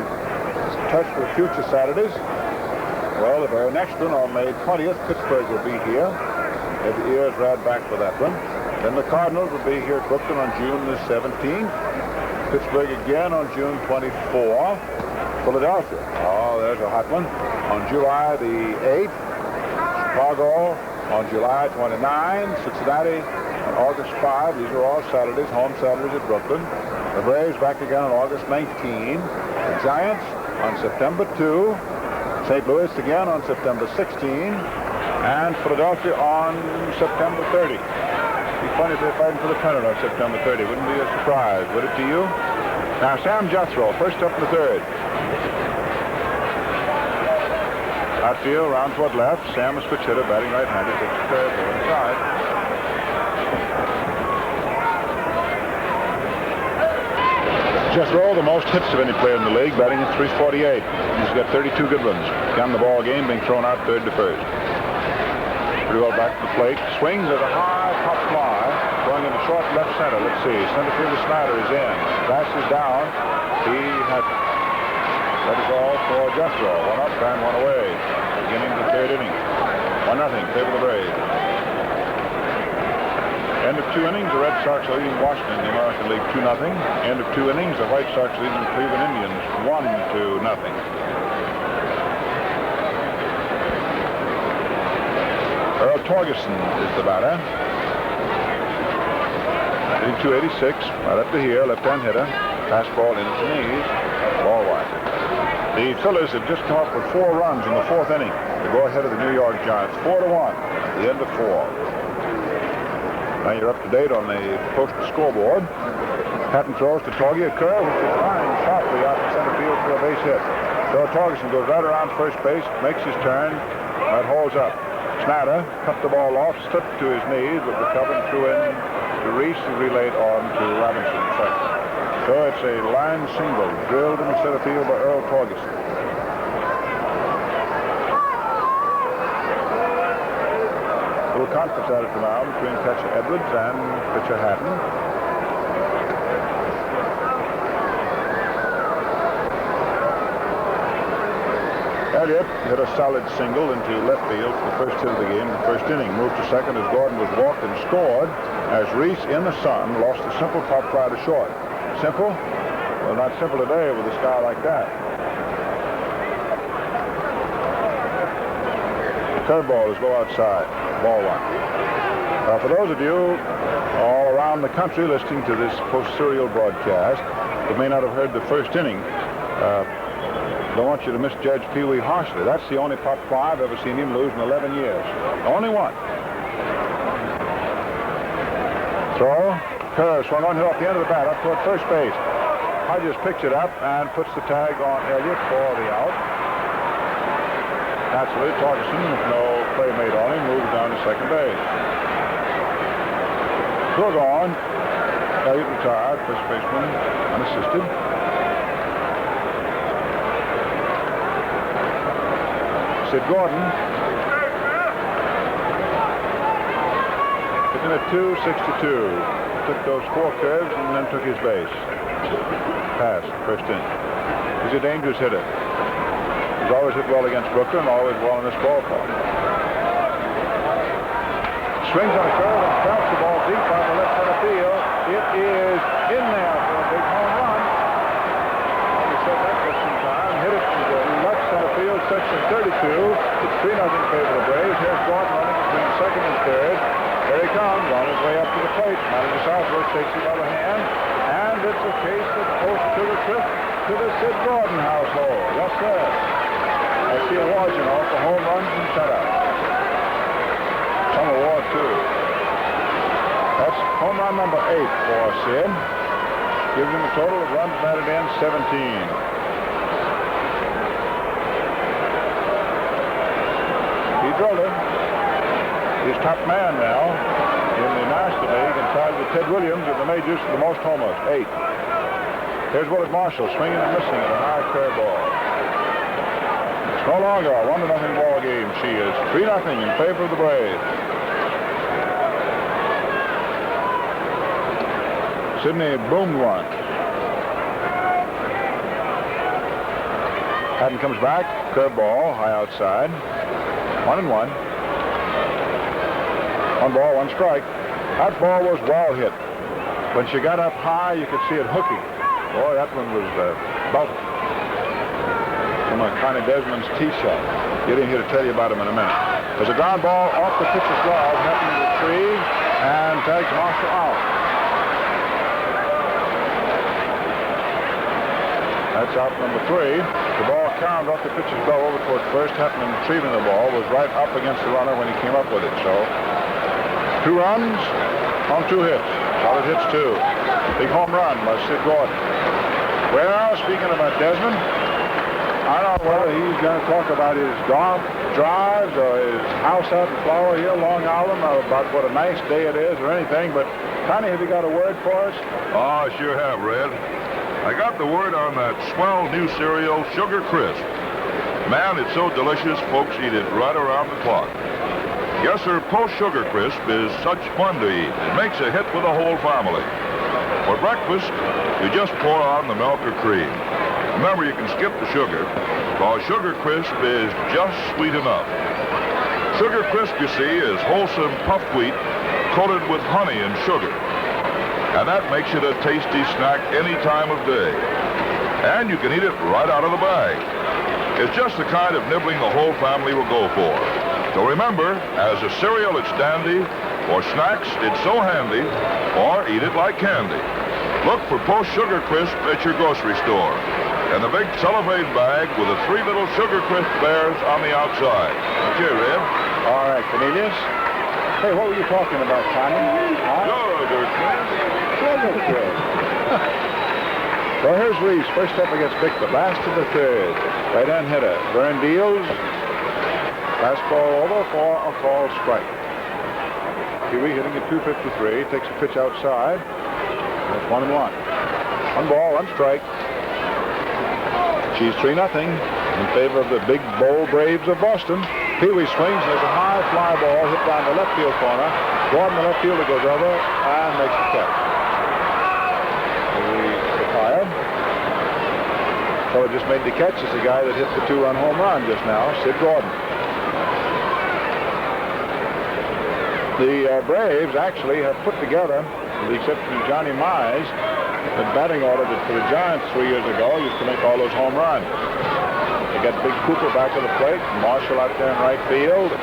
touch with future Saturdays, well, the very next one on May 20th, Pittsburgh will be here. Have the ears right back for that one. Then the Cardinals will be here at Brooklyn on June the 17th. Pittsburgh again on June 24th. Philadelphia, oh, there's a hot one, on July the 8th. Chicago on July 29th. Cincinnati on August 5. These are all Saturdays, home Saturdays at Brooklyn. The Braves back again on August 19. The Giants on September 2. St. Louis again on September 16. And Philadelphia on September 30. It'd be funny if they're fighting for the pennant on September 30. Wouldn't be a surprise, would it to you? Now, Sam Jethro, first up in the third. Outfield, round toward left. Sam, a switch hitter, batting right-handed, takes the third, go inside. Jethro, the most hits of any player in the league, batting at .348. He's got 32 good ones. Began the ball game, being thrown out third to first. Pretty well back to the plate. Swings at a high pop fly, going into short left center. Let's see. Center fielder Snyder is in. Dashes down. He had. That is all for Jethro. One up and one away. Beginning the third inning. 1-0. Favor the Braves. End of 2 innings, the Red Sox are leading Washington in the American League 2-0. End of 2 innings, the White Sox leading the Cleveland Indians 1-0. Earl Torgerson is the batter. 286, right up to here, left-hand hitter. Fastball into the knees, ball wide. The Phillies have just come up with 4 runs in the 4th inning to go ahead of the New York Giants, 4-1 at the end of 4. Now you're up to date on the posted scoreboard. Patton throws to Torgy, a curve, which is flying sharply out to center field for a base hit. So Torgerson goes right around first base, makes his turn, that holds up. Snyder cut the ball off, slipped to his knees, but recovered and threw in to Reese, who relayed on to Robinson second. So it's a line single drilled in the center field by Earl Torgerson. A little conference out at the mound between catcher Edwards and pitcher Hatton. Elliott hit a solid single into left field for the first hit of the game, the first inning. Moved to second as Gordon was walked and scored as Reese in the sun lost a simple pop fly to short. Simple? Well, not simple today with a sky like that. The curveball is low outside. Ball 1. For those of you all around the country listening to this post-serial broadcast that may not have heard the first inning, I want you to misjudge Pee Wee harshly. That's the only pop fly I've ever seen him lose in 11 years. Only one. Throw. Kerr swung on off the end of the bat up toward first base. Hodges picks it up and puts the tag on Elliott for the out. Naturally, Torgerson, with no play made on him, moves down to second base. Throw gone. Elliott retired, first baseman, unassisted. Sid Gordon hitting at .262. Took those 4 curves and then took his base. Pass, first inning. He's a dangerous hitter. He's always hit well against Brooklyn, always well in this ballpark. Swings on a curve and stops the ball deep on the left center field. It is in there for a big home run. He said that was some time. Hit it to the left center field, section 32. It's 3-0 in favor of the Braves. Here's Gordon running between second and third. There he comes, on his way up to the plate. Manager Southworth takes him by the hand, and it's a case of post to the trip to the Sid Gordon household. Yes, sir. I see awards, you know, for home runs and shutouts. Some award, too. That's home run number 8 for Sid. Gives him a total of runs batted in 17. He drilled it. He's top man now in the National League and tied with Ted Williams of the majors for the most homers, 8. Here's Willard Marshall swinging and missing at a high curveball. It's no longer a 1-0 ball game. She is 3-0 in favor of the Braves. Sidney boomed one. Hatton comes back. Curveball, high outside. 1-1. 1 ball, 1 strike. That ball was well hit. When she got up high, you could see it hooking. Boy, that one was about from Connie Desmond's tee shot. Get in here to tell you about him in a minute. There's a ground ball off the pitcher's glove, happening to the tree, and tags Marshall out. That's out number 3. The ball counted off the pitcher's glove over toward first. Happened in retrieving the ball, was right up against the runner when he came up with it. So 2 runs on 2 hits. Solid hits, too. Big home run by Sid Gordon. Well, speaking about Desmond, I don't know whether he's going to talk about his golf drives or his house out in Flower Hill, Long Island, or about what a nice day it is or anything, but Connie, have you got a word for us? Oh, I sure have, Red. I got the word on that swell new cereal, Sugar Crisp. Man, it's so delicious, folks eat it right around the clock. Yes, sir, Post Sugar Crisp is such fun to eat. It makes a hit with the whole family. For breakfast, you just pour on the milk or cream. Remember, you can skip the sugar, because Sugar Crisp is just sweet enough. Sugar Crisp, you see, is wholesome puffed wheat coated with honey and sugar. And that makes it a tasty snack any time of day. And you can eat it right out of the bag. It's just the kind of nibbling the whole family will go for. So remember, as a cereal, it's dandy. For snacks, it's so handy. Or eat it like candy. Look for Post Sugar Crisp at your grocery store. And the big cellophane bag with the 3 little Sugar Crisp bears on the outside. Okay, Red? All right, Cornelius. Hey, what were you talking about, Connie? Sugar Crisp. Sugar Crisp. Well, here's Reese. First up against Bickford. Last of the 3rd. Right-hand hitter. Vern deals. Fastball over for a called strike. Huey hitting at 253. Takes a pitch outside. That's 1-1. 1 ball, 1 strike. She's 3-0 in favor of the big, bold Braves of Boston. Pee-wee swings. There's a high fly ball hit down the left field corner. Gordon, the left fielder, goes over and makes the catch. Pee-wee retired. So it just made the catch is the guy that hit the 2-run home run just now, Sid Gordon. The Braves actually have put together, with the exception of Johnny Mize, the batting order that for the Giants 3 years ago used to make all those home runs. They got Big Cooper back at the plate, Marshall out there in right field,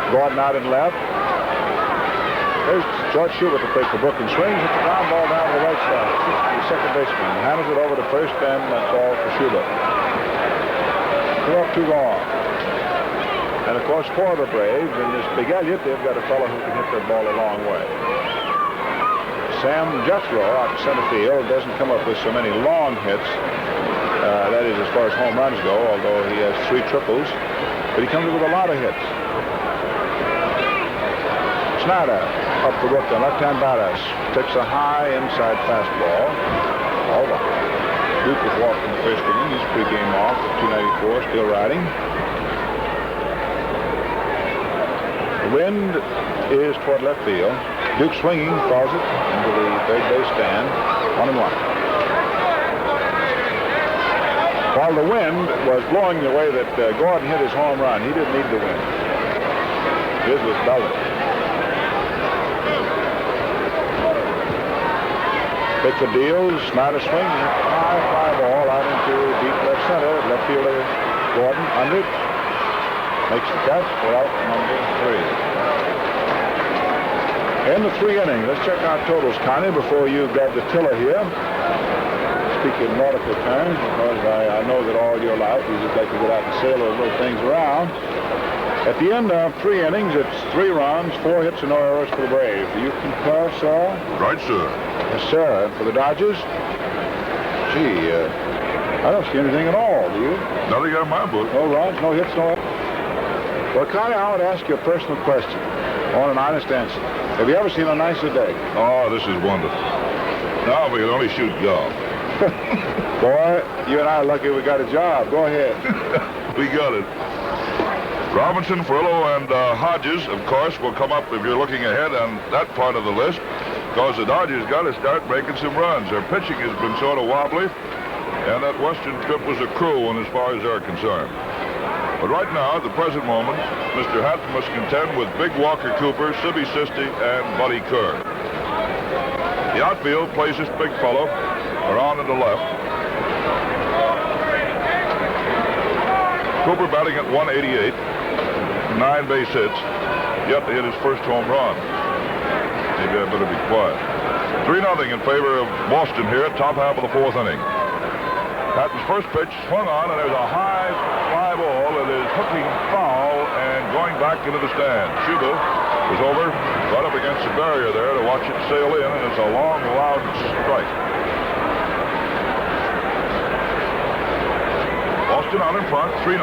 Gordon out in left. There's George Schubert to play for Brooklyn. Swings at the ground ball down to the right side. The second baseman handles it over to first, and that's all for Schubert. 2 up, 2 gone. And of course, for the Braves, in this Big Elliott, they've got a fellow who can hit their ball a long way. Sam Jethro out in center field doesn't come up with so many long hits. That is as far as home runs go, although he has 3 triples. But he comes with a lot of hits. Snyder up the Brooklyn, left-hand batter. Takes a high inside fastball. All right. Duke was walked in the first inning. He's pre-game off at 294, still riding. The wind is toward left field. Duke swinging, fouls it into the third base stand. 1-1. While the wind was blowing the way that Gordon hit his home run, he didn't need the wind. His was belted. Bickford deals. Snyder swings. High fly ball out into deep left center. Left fielder Gordon under it. Makes the catch for out number 3. In the 3 innings, let's check our totals, Connie, before you grab the tiller here. Speaking in nautical terms, because I know that all your life you just like to get out and sail those little things around. At the end of 3 innings, it's 3 runs, 4 hits, and no errors for the Braves. Do you concur, sir? Right, sir. Yes, sir. And for the Dodgers? Gee, I don't see anything at all, do you? Nothing on my book. No runs, no hits, no errors. Well, Connie, I want to ask you a personal question. I want an honest answer. Have you ever seen a nicer day? Oh, this is wonderful. Now we can only shoot golf. Boy, you and I are lucky we got a job. Go ahead. We got it. Robinson, Furillo, and Hodges, of course, will come up if you're looking ahead on that part of the list. because the Dodgers got to start making some runs. Their pitching has been sort of wobbly, and that Western trip was a cruel one as far as they're concerned. But right now, at the present moment, Mr. Hatton must contend with Big Walker Cooper, Sibby Sisti, and Buddy Kerr. The outfield plays this big fellow around to the left. Cooper batting at 188, 9 base hits, yet to hit his first home run. Maybe I better be quiet. 3-0 in favor of Boston here, top half of the 4th inning. Hatton's first pitch swung on, and there's a high fly ball that is hooking foul and going back into the stand. Schuba was over, right up against the barrier there to watch it sail in, and it's a long, loud strike. Boston out in front, 3-0.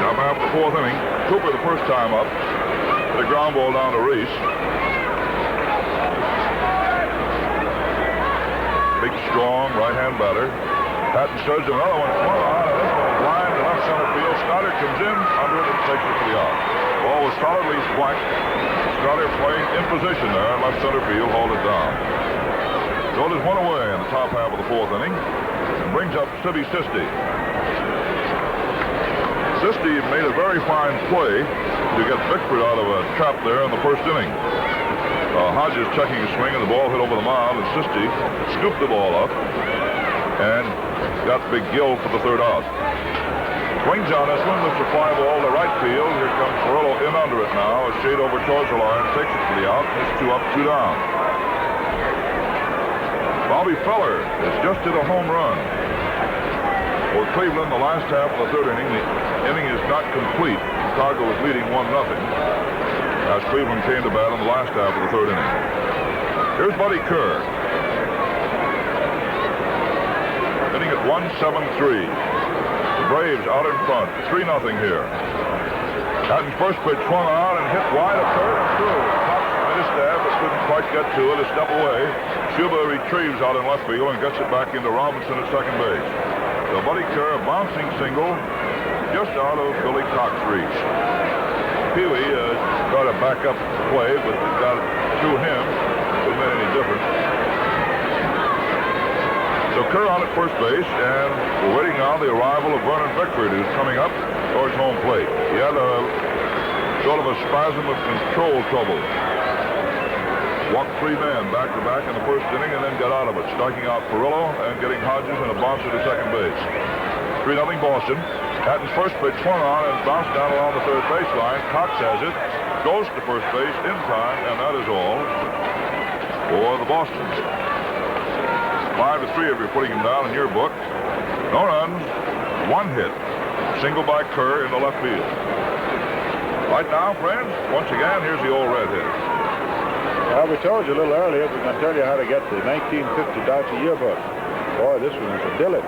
Top half of the 4th inning. Cooper the first time up. The ground ball down to Reese. Big, strong right-hand batter. Hatton studs another one. Swung on, and this one blind to left center field. Stoddard comes in under it and takes it for the out. Ball was solidly whacked. Stoddard playing in position there. Left center field, hauled it down. So there's one away in the top half of the 4th inning. And brings up Sibby Sisti. Sisti made a very fine play to get Bickford out of a trap there in the first inning. Hodges checking his swing, and the ball hit over the mound, and Sisti scooped the ball up and got Big Gill for the 3rd out. Swings on this one, Mr. Fly ball to right field. Here comes Perillo in under it now. A shade over towards the line, takes it for the out. It's 2 up, 2 down. Bobby Feller is just hit a home run for Cleveland the last half of the 3rd inning. The inning is not complete. Chicago is leading 1-0 as Cleveland came to bat in the last half of the 3rd inning. Here's Buddy Kerr. Hitting at 173. The Braves out in front, 3-0 here. Hatton's first pitch swung on and hit wide of third and through. Cox made a stab but couldn't quite get to it. A step away. Schuba retrieves out in left field and gets it back into Robinson at second base. So Buddy Kerr, a bouncing single, just out of Billy Cox's reach. Pee-wee got a backup play, but it got it through him. Didn't make any difference. So Kerr on at first base, and we're waiting now the arrival of Vernon Bickford, who's coming up towards home plate. He had a sort of a spasm of control trouble. Walked 3 men back-to-back in the first inning and then got out of it, striking out Perillo and getting Hodges and a bouncer to second base. 3-0 Boston. Hatton's first pitch swung on and bounced down along the 3rd baseline. Cox has it, goes to first base in time, and that is all for the Bostons. 5-3 if you're putting him down in your book. No runs, 1 hit, single by Kerr in the left field. Right now, friends, once again, here's the old redhead. Well, we told you a little earlier, we're going to tell you how to get the 1950 Dodger yearbook. Boy, this one is a dilly.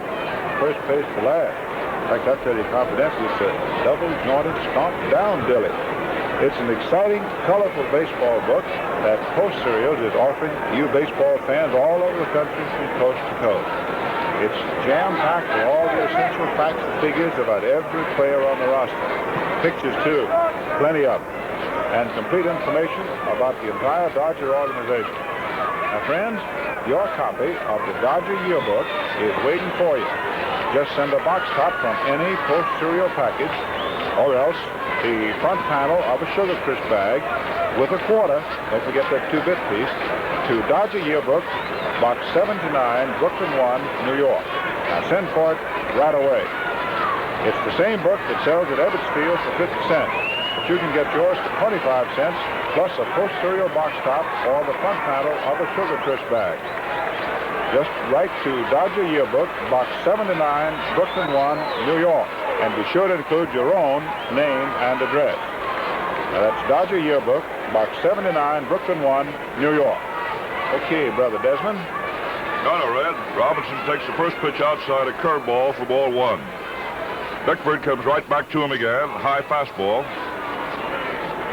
First page to last. In fact, I'll tell you confidentially, it's a double-jointed, stomped-down dilly. It's an exciting, colorful baseball book that Post Cereals is offering you baseball fans all over the country from coast to coast. It's jam-packed with all the essential facts and figures about every player on the roster. Pictures, too. Plenty of them. And complete information about the entire Dodger organization. Now, friends, your copy of the Dodger yearbook is waiting for you. Just send a box top from any Post Cereal package, or else the front panel of a Sugar Crisp bag with a quarter, don't forget that 2-bit piece, to Dodger Yearbook, Box 79, Brooklyn 1, New York. Now send for it right away. It's the same book that sells at Ebbets Field for 50 cents. But you can get yours for 25 cents, plus a Post Cereal box top or the front panel of a Sugar Crisp bag. Just write to Dodger Yearbook, Box 79, Brooklyn 1, New York. And be sure to include your own name and address. Now that's Dodger Yearbook, Box 79, Brooklyn 1, New York. Okay, Brother Desmond. Got it, Red. Robinson takes the first pitch outside, a curveball for ball 1. Bickford comes right back to him again, high fastball.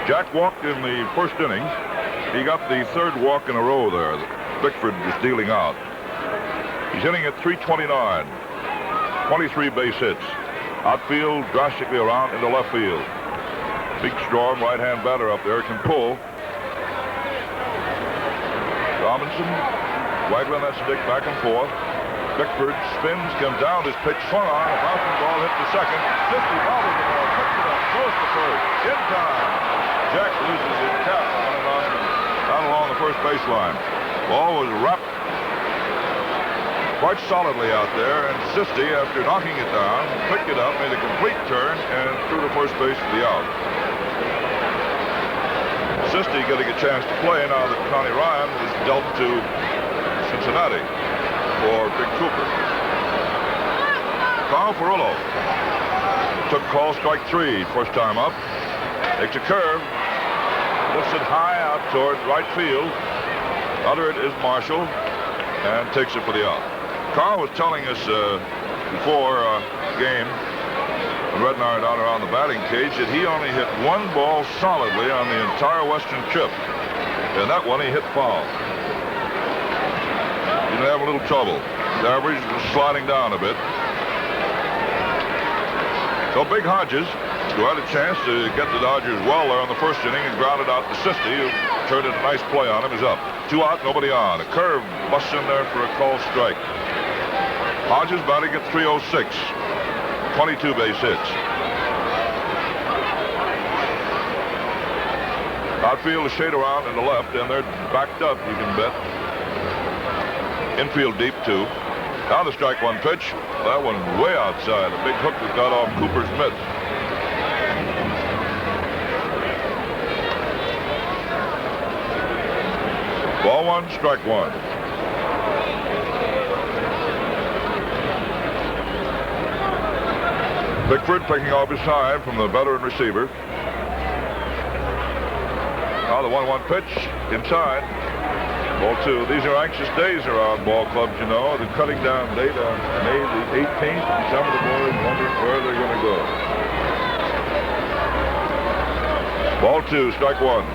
Jack walked in the first inning. He got the 3rd walk in a row there that Bickford was dealing out. He's hitting at 329, 23 base hits. Outfield drastically around into left field. Big, strong right-hand batter up there can pull. Robinson waggling that stick back and forth. Bickford spins, comes down, his pitch swung on, a bouncing ball hit the second. Sisti bobbles the ball, picks it up, goes to first, in time. Jack loses his cap out along the first baseline. Ball was wrapped quite solidly out there, and Sisti, after knocking it down, picked it up, made a complete turn, and threw to first base for the out. Sisti getting a chance to play now that Connie Ryan was dealt to Cincinnati for Big Cooper. Carl Furillo took call strike 3 first time up. Takes a curve, lifts it high out toward right field. Under it is Marshall, and takes it for the out. Carl was telling us before game, when Red and I are down around the batting cage, that he only hit one ball solidly on the entire Western trip, and that one he hit foul. He didn't have a little trouble. His average was sliding down a bit. So Big Hodges, who had a chance to get the Dodgers well there in the first inning and grounded out to Sisti, who turned a nice play on him, is up. 2 out, nobody on. A curve busts in there for a called strike. Hodges batting at .306. 22 base hits. Outfield a shade around in the left, and they're backed up, you can bet. Infield deep, too. Now the strike 1 pitch. That one way outside. A big hook that got off Cooper's mitt. Ball 1, strike 1. Bickford picking off his side from the veteran receiver. Now the 1-1 pitch inside. Ball 2. These are anxious days around ball clubs, you know. The cutting down date on May the 18th, and some of the boys wondering where they're going to go. Ball 2, strike 1.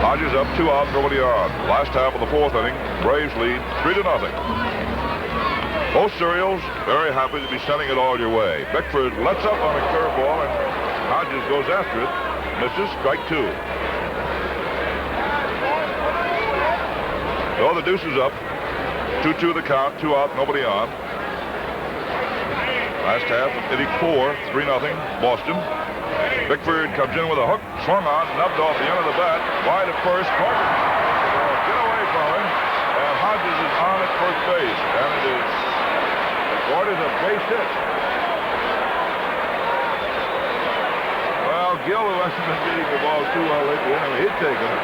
Hodges up, 2 out, nobody on. Last half of the 4th inning, Braves lead 3-0. Both Serials very happy to be sending it all your way. Bickford lets up on a curveball, and Hodges goes after it. Misses, strike 2. So the deuce is up. 2-2 the count, 2 out, nobody on. Last half of inning 4, 3-0, Boston. Bickford comes in with a hook, swung on, nubbed off the end of the bat, wide at first. Get away from him, and Hodges is on at first base, and it is recorded a base hit. Well, Gill, who hasn't been beating the ball too well lately, anyway, he'd taken it.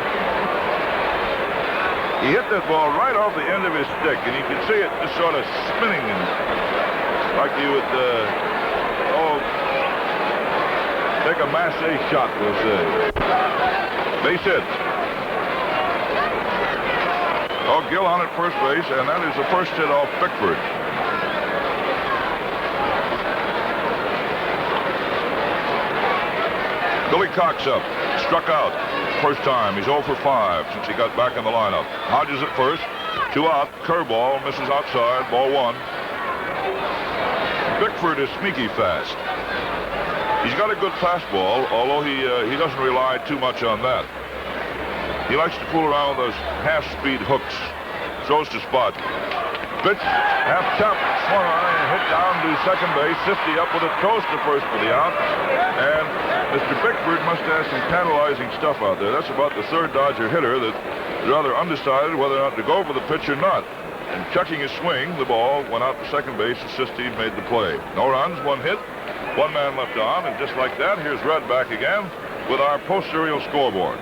He hit that ball right off the end of his stick, and you could see it just sort of spinning, and like you would, take a Massey shot, we'll say. Base hit. Oh, Gill on at first base, and that is the first hit off Bickford. Billy Cox up, struck out. First time. He's 0 for 5 since he got back in the lineup. Hodges at first. 2 out. Curveball. Misses outside. Ball 1. Bickford is sneaky fast. He's got a good fastball, although he doesn't rely too much on that. He likes to fool around with those half-speed hooks. Throws to spot. Pitch. Half chop. Swung on and hit down to second base. Sisti up with it. Throws to first for the out. And Mr. Bickford must have some tantalizing stuff out there. That's about the third Dodger hitter that is rather undecided whether or not to go for the pitch or not. And checking his swing, the ball went out to second base, and Sisti made the play. No runs, 1 hit, 1 man left on, and just like that, here's Red back again with our post-serial scoreboard.